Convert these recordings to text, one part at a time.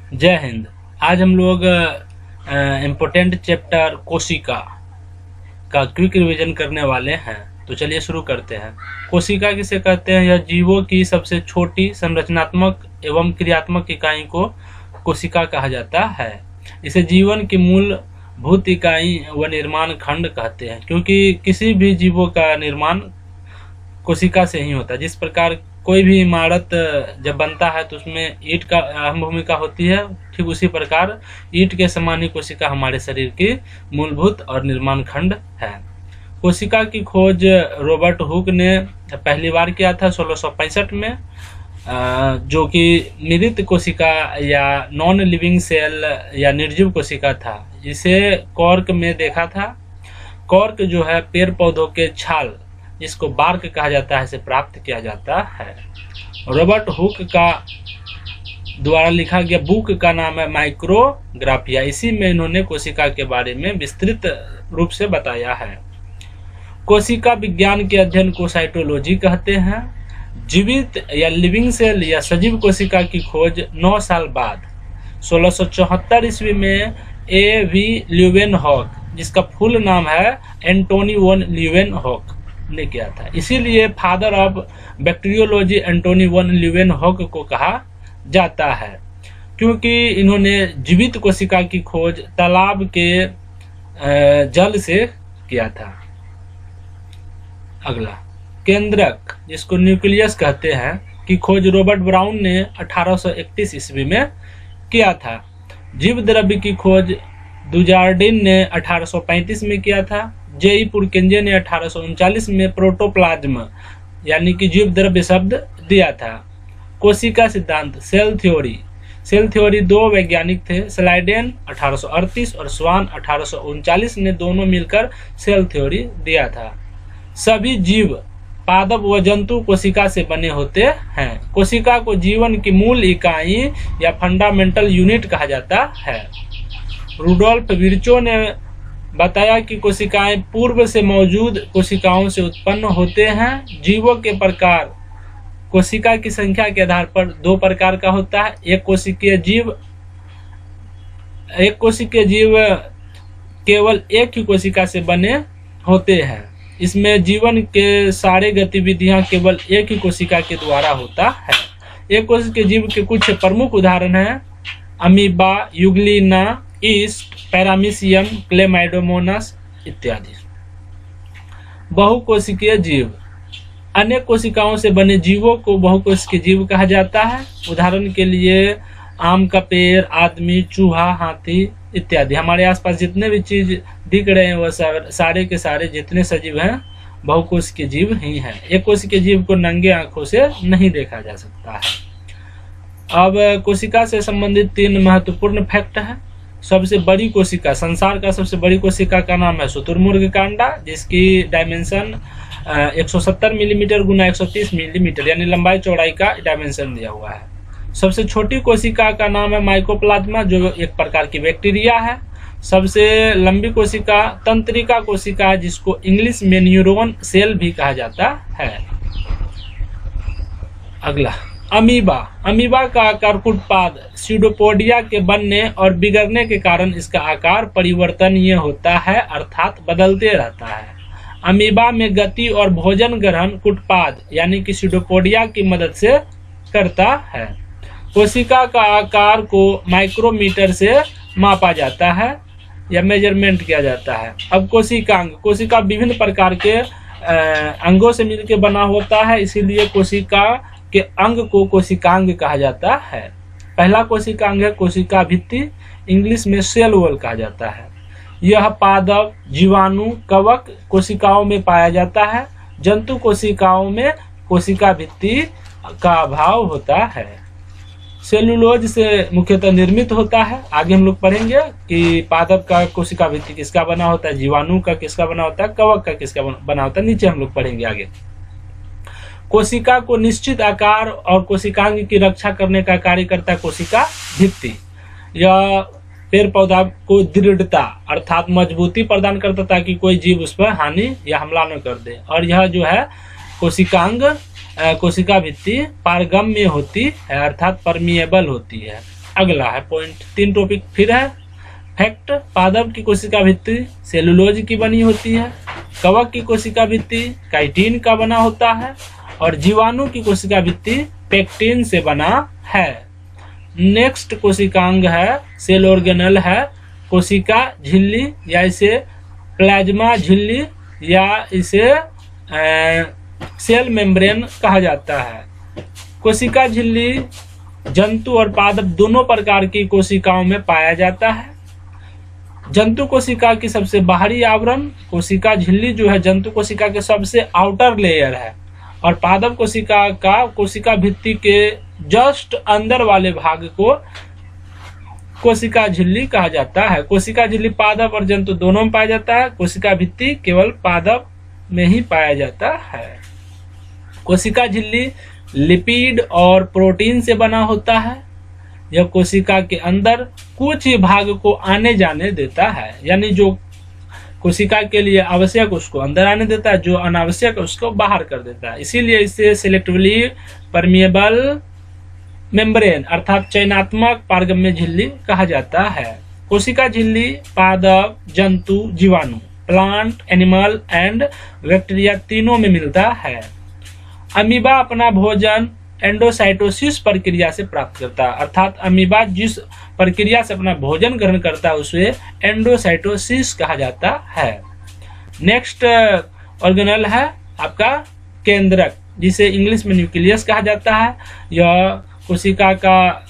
जय हिंद। आज हम लोग इम्पोर्टेंट चैप्टर कोशिका का क्विक रिवीजन करने वाले हैं। तो चलिए शुरू करते हैं। कोशिका किसे कहते हैं? यह जीवों की सबसे छोटी संरचनात्मक एवं क्रियात्मक इकाई को कोशिका कहा जाता है। इसे जीवन की मूलभूत इकाई व निर्माण खंड कहते हैं, क्योंकि किसी भी जीवों का निर्माण कोशिका से ही होता है। जिस प्रकार कोई भी इमारत जब बनता है तो उसमें ईंट का अहम भूमिका होती है, ठीक उसी प्रकार ईंट के समान ही कोशिका हमारे शरीर की मूलभूत और निर्माण खंड है। कोशिका की खोज रॉबर्ट हुक ने पहली बार किया था 1665 में, जो कि मृत कोशिका या नॉन लिविंग सेल या निर्जीव कोशिका था। इसे कॉर्क में देखा था। कॉर्क जो है पेड़ पौधों के छाल, जिसको बार्क कहा जाता है, से प्राप्त किया जाता है। रॉबर्ट हुक का द्वारा लिखा गया बुक का नाम है माइक्रोग्राफिया। इसी में इन्होंने कोशिका के बारे में विस्तृत रूप से बताया है। कोशिका विज्ञान के अध्ययन को साइटोलॉजी कहते हैं। जीवित या लिविंग सेल या सजीव कोशिका की खोज 9 साल बाद 1674 ईस्वी में A.V. ल्यूवेनहॉक, जिसका फुल नाम है एंटोनी वन ल्यूवेनहॉक, ने किया था। इसीलिए father of bacteriology Antonie van Leeuwenhoek को कहा जाता है, क्योंकि इन्होंने जीवित कोशिका की खोज तालाब के जल से किया था। अगला, केंद्रक, जिसको न्यूक्लियस कहते हैं, की खोज रॉबर्ट ब्राउन ने 1831 ईस्वी में किया था। जीव द्रव्य की खोज दुजार्डिन ने 1835 में किया था। J.E. पुरकेंजे ने 1839 में प्रोटोप्लाज्म यानी कि जीव द्रव्य शब्द दिया था। कोशिका सिद्धांत, सेल थ्योरी 2 वैज्ञानिक थे, स्लाइडेन 1838 और स्वान 1839 ने दोनों मिलकर सेल थ्योरी दिया था। सभी जीव, पादप व जंतु कोशिका से बने होते हैं। कोशिका को जीवन की मूल इकाई या फंडामेंटल यूनिट कहा जाता है। रुडोल्फ विर्चो ने बताया कि कोशिकाएं पूर्व से मौजूद कोशिकाओं से उत्पन्न होते हैं। जीवों के प्रकार कोशिका की संख्या के आधार पर 2 प्रकार का होता है। एक कोशिकीय जीव केवल एक ही कोशिका से बने होते हैं। इसमें जीवन के सारे गतिविधियां केवल एक ही कोशिका के द्वारा होता है। एक कोशिकीय जीव के कुछ प्रमुख उदाहरण हैं amoeba, Euglena, east, paramecium, Chlamydomonas इत्यादि। बहुकोशिकीय जीव, अनेक कोशिकाओं से बने जीवों को बहुकोशिकीय जीव कहा जाता है। उदाहरण के लिए आम का पेड़, आदमी, चूहा, हाथी इत्यादि। हमारे आसपास जितने भी चीज दिख रहे हैं वह सारे के सारे जितने सजीव हैं बहुकोशिकीय जीव ही हैं। एक कोशिकीय जीव को नंगे आंखों से नहीं देखा जा सकता है। अब कोशिका से संबंधित 3 महत्वपूर्ण फैक्ट है। सबसे बड़ी कोशिका, संसार का सबसे बड़ी कोशिका का नाम है शुतुरमुर्ग कांडा, जिसकी डायमेंशन 170 मिलीमीटर गुना 130 मिलीमीटर यानी लंबाई चौड़ाई का डायमेंशन दिया हुआ है। सबसे छोटी कोशिका का नाम है माइकोप्लाज्मा, जो एक प्रकार की बैक्टीरिया है। सबसे लंबी कोशिका तंत्रिका कोशिका, जिसको इंग्लिश में न्यूरॉन सेल भी कहा जाता है। अगला, अमीबा का आकार कुटपाद स्यूडोपोडिया के बनने और बिगड़ने के कारण इसका आकार परिवर्तनीय होता है, अर्थात बदलते रहता है। अमीबा में गति और भोजन ग्रहण कुटपाद यानी कि स्यूडोपोडिया की मदद से करता है। कोशिका का आकार को माइक्रोमीटर से मापा जाता है या मेजरमेंट किया जाता है। अब कोशिकांग, कोशिका विभिन्न प्रकार के अंगों से मिलकर बना होता है, इसीलिए कोशिका के अंग को कोशिकांग कहा जाता है। पहला कोशिकांग है कोशिका भित्ति, इंग्लिश में सेल वॉल कहा जाता है। यह पादप, जीवाणु, कवक कोशिकाओं में पाया जाता है। जंतु कोशिकाओं में कोशिका भित्ति का अभाव होता है। सेलुलोज से मुख्यतः निर्मित होता है। आगे हम लोग पढ़ेंगे कि पादप का कोशिका भित्ति किसका बना होता है, जीवाणु का किसका बना होता है, कवक का किसका बना होता है, नीचे हम लोग पढ़ेंगे आगे। कोशिका को निश्चित आकार और कोशिकांग की रक्षा करने का कार्य करता है कोशिका भित्ति। यह पेड़ पौधा को दृढ़ता अर्थात मजबूती प्रदान करता ताकि कोई जीव उस पर हानि या हमला न कर दे। और यह जो है कोशिकांग कोशिका भित्ति पारगम्य होती है अर्थात परमिएबल होती है। अगला है पॉइंट, 3 टॉपिक फिर है। फैक्ट, पादप की कोशिका भित्ति सेलुलोज की बनी होती है, कवक की कोशिका भित्ति काइटिन का बना होता है, और जीवाणु की कोशिका भित्ति पेक्टिन से बना है। नेक्स्ट कोशिकांग है सेल ऑर्गेनल है कोशिका झिल्ली, या इसे प्लाज्मा झिल्ली, या इसे सेल मेम्ब्रेन कहा जाता है। कोशिका झिल्ली जंतु और पादप दोनों प्रकार की कोशिकाओं में पाया जाता है। जंतु कोशिका की सबसे बाहरी आवरण कोशिका झिल्ली जो है जंतु कोशिका के सबसे आउटर लेयर है, और पादप कोशिका का कोशिका भित्ति के जस्ट अंदर वाले भाग को कोशिका झिल्ली कहा जाता है। कोशिका झिल्ली पादप और जंतु दोनों में पाया जाता है, कोशिका भित्ति केवल पादप में ही पाया जाता है। कोशिका झिल्ली लिपिड और प्रोटीन से बना होता है। यह कोशिका के अंदर कुछ ही भाग को आने जाने देता है, यानी जो कोशिका के लिए आवश्यक उसको अंदर आने देता है, जो अनावश्यक उसको बाहर कर देता है। इसीलिए इसे सिलेक्टिवली परमिएबल मेम्ब्रेन अर्थात चयनात्मक पारगम्य झिल्ली कहा जाता है। कोशिका झिल्ली पादप, जंतु, जीवाणु, प्लांट, एनिमल एंड बैक्टीरिया तीनों में मिलता है। अमीबा अपना भोजन एंडोसाइटोसिस प्रक्रिया से प्राप्त करता है, अर्थात अमीबा जिस प्रक्रिया से अपना भोजन ग्रहण करता है उसे एंडोसाइटोसिस कहा जाता है। नेक्स्ट ऑर्गेनल है आपका केंद्रक, जिसे इंग्लिश में न्यूक्लियस कहा जाता है। यह कोशिका का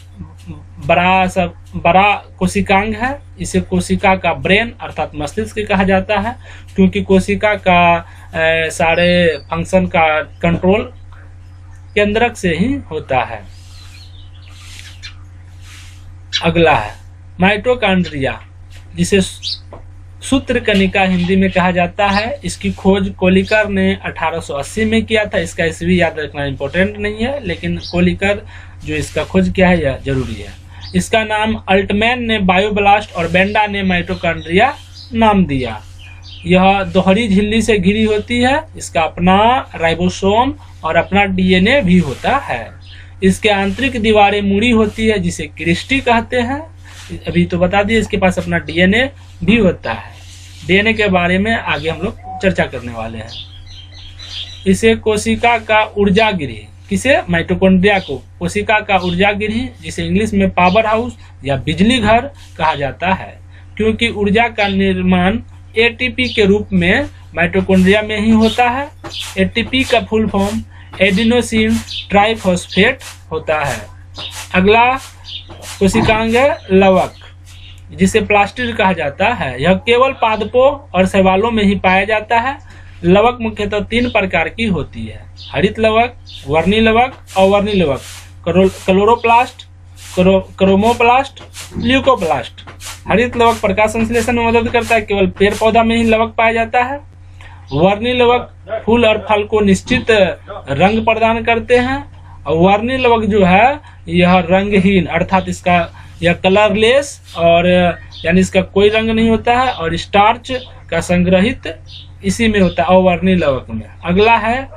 बड़ा कोशिकांग है। इसे कोशिका का ब्रेन अर्थात मस्तिष्क कहा जाता है, क्योंकि कोशिका का सारे फंक्शन का कंट्रोल केंद्रक से ही होता है। अगला है माइटोकॉन्ड्रिया, जिसे सूत्रकणिका हिंदी में कहा जाता है। इसकी खोज कोलिकर ने 1880 में किया था। इसका ईस्वी याद रखना इम्पोर्टेंट नहीं है, लेकिन कोलिकर जो इसका खोज किया है यह जरूरी है। इसका नाम अल्टमैन ने बायोब्लास्ट और बेंडा ने माइटोकॉन्ड्रिया नाम दिया। यह दोहरी झिल्ली से घिरी होती है। इसका अपना राइबोसोम और अपना डीएनए भी होता है। इसके आंतरिक दीवारें मुड़ी होती है, जिसे क्रिस्टी कहते हैं। अभी तो बता दिए, इसके पास अपना डीएनए भी होता है। डीएनए के बारे में आगे हम लोग चर्चा करने वाले हैं। इसे कोशिका का ऊर्जा गृह, किसे माइटोकॉन्ड्रिया को कोशिका का ऊर्जा गृह, जिसे इंग्लिश में पावर हाउस या बिजली घर कहा जाता है, क्योंकि ऊर्जा का निर्माण एटीपी के रूप में माइटोकॉन्ड्रिया में ही होता है। एटीपी का फुल फॉर्म एडिनोसिन ट्राइफॉस्फेट होता है। अगला कोशिकांग है लवक, जिसे प्लास्टिड कहा जाता है। यह केवल पादपों और शैवालों में ही पाया जाता है। लवक मुख्यतः 3 प्रकार की होती है: हरित लवक, वर्णी लवक, अवर्णी लवक, क्लोरोप्लास्ट, क्रोमोप्लास्ट, ल्यूकोप्लास्ट। हरित लवक प्रकाश संश्लेषण में मदद करता है, केवल पेड़ पौधा में ही लवक पाया जाता है। वर्णी लवक फूल और फल को निश्चित रंग प्रदान करते हैं। और वर्णी लवक जो है यह रंगहीन अर्थात इसका यह कलरलेस और यानी इसका कोई रंग नहीं होता है, और स्टार्च का संग्रहित इसी में होता है अवर्णी लवक में। अगला है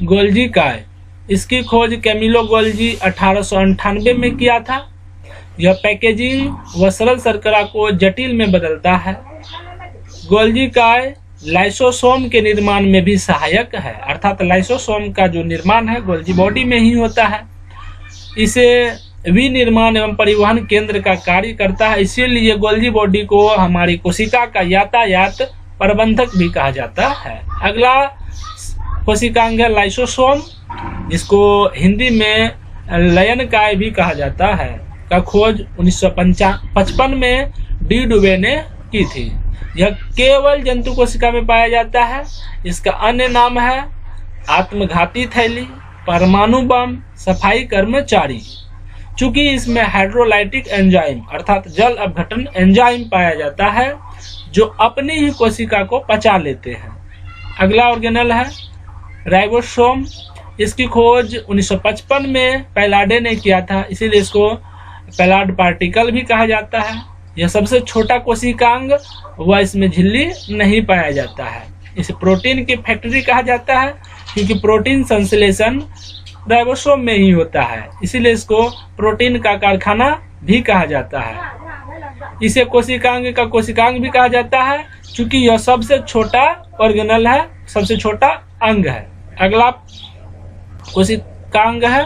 गोल्जी काय। इसकी खोज कैमिलो गोल्जी 1898 में किया था। यह पैकेजिंग व सरल शर्करा को जटिल में बदलता है। गोल्जी काय लाइसोसोम के निर्माण में भी सहायक है, अर्थात लाइसोसोम का जो निर्माण है गोल्जी बॉडी में ही होता है। इसे विनिर्माण एवं परिवहन केंद्र का कार्य करता है, इसीलिए गोल्जी बॉडी को हमारी कोशिका का यातायात प्रबंधक भी कहा जाता है। अगला कोशिकांग है लाइसोसोम, जिसको हिंदी में लयनकाय भी कहा जाता है, का खोज 1955 में डी डुबे ने की थी। यह केवल जंतु कोशिका में पाया जाता है। इसका अन्य नाम है आत्मघाती थैली, परमाणु बम, सफाई कर्मचारी। चूंकि इसमें हाइड्रोलाइटिक एंजाइम अर्थात जल अपघटन एंजाइम पाया जाता है, जो अपनी ही कोशिका को पचा लेते हैं। अगला ऑर्गेनल है राइबोसोम। इसकी खोज 1955 में पैलाडे ने किया था, इसीलिए इसको पैलाड पार्टिकल भी कहा जाता है। यह सबसे छोटा कोशिकांग व इसमें झिल्ली नहीं पाया जाता है। इसे प्रोटीन की फैक्ट्री कहा जाता है, क्योंकि प्रोटीन संश्लेषण राइबोसोम में ही होता है, इसीलिए इसको प्रोटीन का कारखाना भी कहा जाता है। इसे कोशिकांग का कोशिकांग भी कहा जाता है, क्योंकि यह सबसे छोटा ऑर्गेनल है, सबसे छोटा अंग है। अगला कोशिकांग है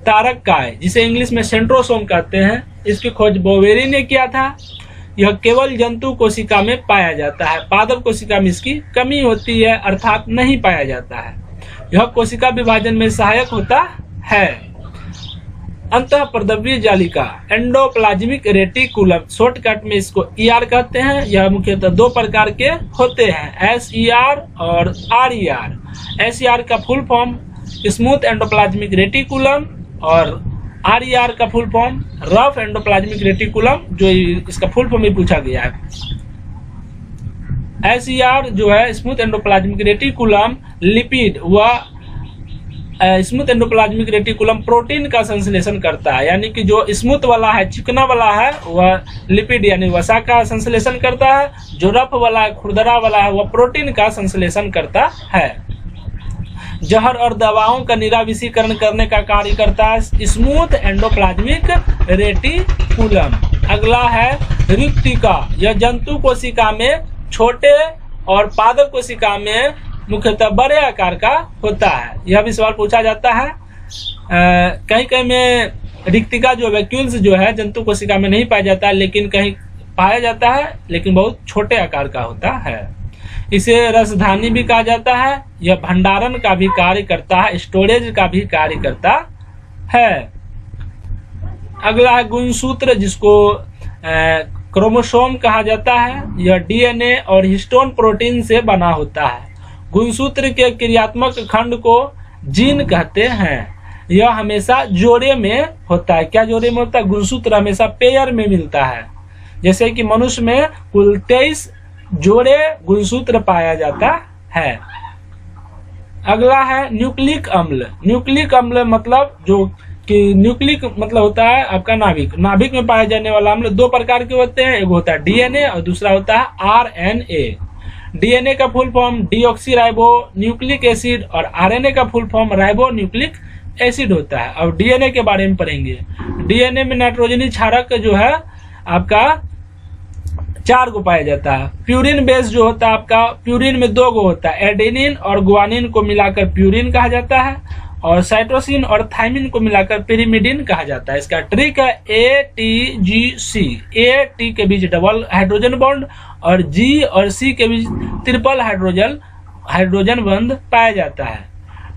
तारक काय, जिसे इंग्लिश में सेंट्रोसोम कहते हैं। इसकी खोज बोवेरी ने किया था। यह केवल जंतु कोशिका में पाया जाता है, पादप कोशिका में इसकी कमी होती है, अर्थात नहीं पाया जाता है। यह कोशिका विभाजन में सहायक होता है। अंतःपर्दवीय जालिका एंडोप्लाज्मिक रेटिकुलम, शॉर्टकट में इसको ER कहते हैं। यह मुख्यतः दो प्रकार के होते हैं, SER और RER। SER का full form smooth endoplasmic reticulum और RER का full form rough endoplasmic reticulum, जो इसका फुल फॉर्म भी पूछा गया है। SER जो है स्मूथ एंडोप्लाज्मिक रेटिकुलम लिपिड व स्मूथ एंडोप्लाज्मिक रेटिकुलम प्रोटीन का संश्लेषण करता है, यानी कि जो स्मूथ वाला है, चिकना वाला है, वह लिपिड यानी वसा का संश्लेषण करता है। जो रफ वाला है, खुरदरा वाला है, वह प्रोटीन का संश्लेषण करता है। जहर और दवाओं का निराविषीकरण करने का कार्य करता है स्मूथ एंडोप्लाज्मिक रेटिकुलम। अगला है रिक्तिका, यह जंतु कोशिका में छोटे और पादप कोशिका में मुख्यतः बड़े आकार का होता है। यह भी सवाल पूछा जाता है। कहीं कहीं में रिक्तिका जो वैक्यूल्स जो है जंतु कोशिका में नहीं पाया जाता, लेकिन कहीं पाया जाता है, लेकिन बहुत छोटे आकार का होता है। इसे रसधानी भी कहा जाता है। यह भंडारण का भी कार्य करता है, स्टोरेज का भी कार्य करता है। अगला है गुणसूत्र, जिसको क्रोमोसोम कहा जाता है। यह DNA और हिस्टोन प्रोटीन से बना होता है। गुणसूत्र के क्रियात्मक खंड को जीन कहते हैं। यह हमेशा जोड़े में होता है। क्या जोड़े में होता है? गुणसूत्र हमेशा पेयर में मिलता है। जैसे कि मनुष्य में कुल 23 जोड़े गुणसूत्र पाया जाता है। अगला है न्यूक्लिक अम्ल। न्यूक्लिक अम्ल मतलब जो कि न्यूक्लिक मतलब होता है आपका नाभिक। नाभिक में पाए जाने वाला अम्ल दो प्रकार के होते हैं, एक होता है DNA और दूसरा होता है RNA। DNA का full form deoxy ribo nucleic acid और RNA का full form ribo nucleic acid होता है। अब DNA के बारे में पढ़ेंगे। DNA में नाइट्रोजनी क्षारक जो है आपका 4 को पाया जाता है। प्यूरिन बेस जो होता है आपका, प्यूरिन में 2 को होता है। एडेनिन और गुआनिन को मिलाकर प्यूरिन कहा जाता है और साइटोसिन और थाइमिन को मिलाकर पिरिमिडिन कहा जाता है। इसका ट्रिक है ATGC। A-T के बीच डबल हाइड्रोजन बॉन्ड और G और C के बीच ट्रिपल हाइड्रोजन बॉन्ड पाया जाता है।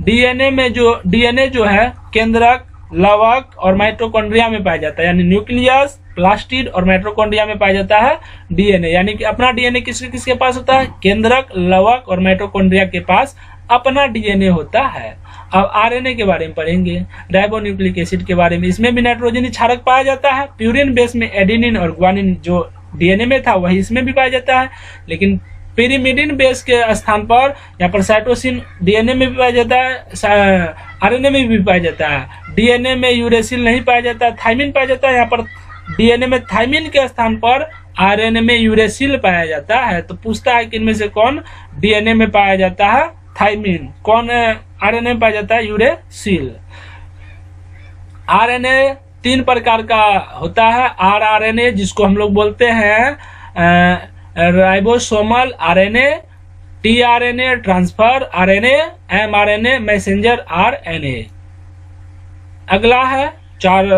DNA जो है केंद्रक, लवक और माइटोकॉन्ड्रिया में पाया जाता है, यानी न्यूक्लियस, प्लास्टिड और माइटोकॉन्ड्रिया में पाया जाता है DNA। यानी कि अपना DNA किसके पास होता है? केंद्रक, लवक और माइटोकॉन्ड्रिया के पास अपना DNA होता है। अब RNA के बारे में पढ़ेंगे, राइबोन्यूक्लिक एसिड के बारे में। इसमें भी नाइट्रोजनी क्षारक पाया जाता है। प्यूरिन बेस में एडेनिन और गुआनिन जो DNA में था वही इसमें भी पाया जाता है, लेकिन पिरिमिडिन बेस के स्थान पर यहाँ पर साइटोसिन DNA में भी पाया जाता है, RNA में भी पाया जाता है। DNA में यूरेसिल नहीं पाया जाता, थाइमिन पाया जाता है। यहाँ पर DNA में थाइमिन के स्थान पर RNA में यूरेसिल पाया जाता है। तो पूछता है कि इनमें से कौन DNA में पाया जाता है? थाइमिन। कौन RNA में पाया जाता है? यूरेसिल। RNA 3 प्रकार का होता है। rRNA जिसको हम लोग बोलते हैं ribosomal RNA, tRNA transfer RNA, mRNA messenger RNA। अगला है 4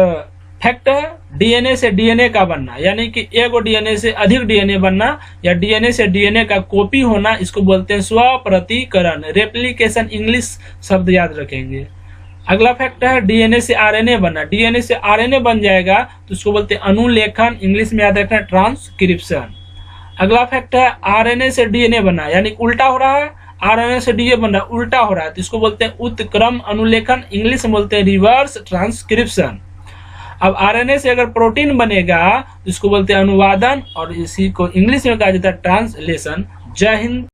फैक्ट है DNA से DNA का बनना, यानी कि एगो DNA से अधिक DNA बनना या DNA से DNA का कॉपी होना, इसको बोलते हैं स्वप्रतिकरण, रेप्लिकेशन। इंग्लिश शब्द याद रखेंगे। अगला फैक्ट है DNA से RNA बनना। DNA से RNA बन जाएगा तो उसको बोलते हैं अनुलेखन, इंग्लिश में याद रखना ट्रांसक्रिप्शन। अगला फैक्ट है RNA से DNA बनना, यानी उल्टा हो रहा है। RNA से DNA बनना उल्टा हो रहा है तो इसको बोलते हैं उत्क्रम अनुलेखन, इंग्लिश में बोलते हैं रिवर्स ट्रांसक्रिप्शन। अब RNA से अगर प्रोटीन बनेगा तो इसको बोलते हैं अनुवादन और इसी को इंग्लिश में कहा जाता है ट्रांसलेशन। जय हिंद।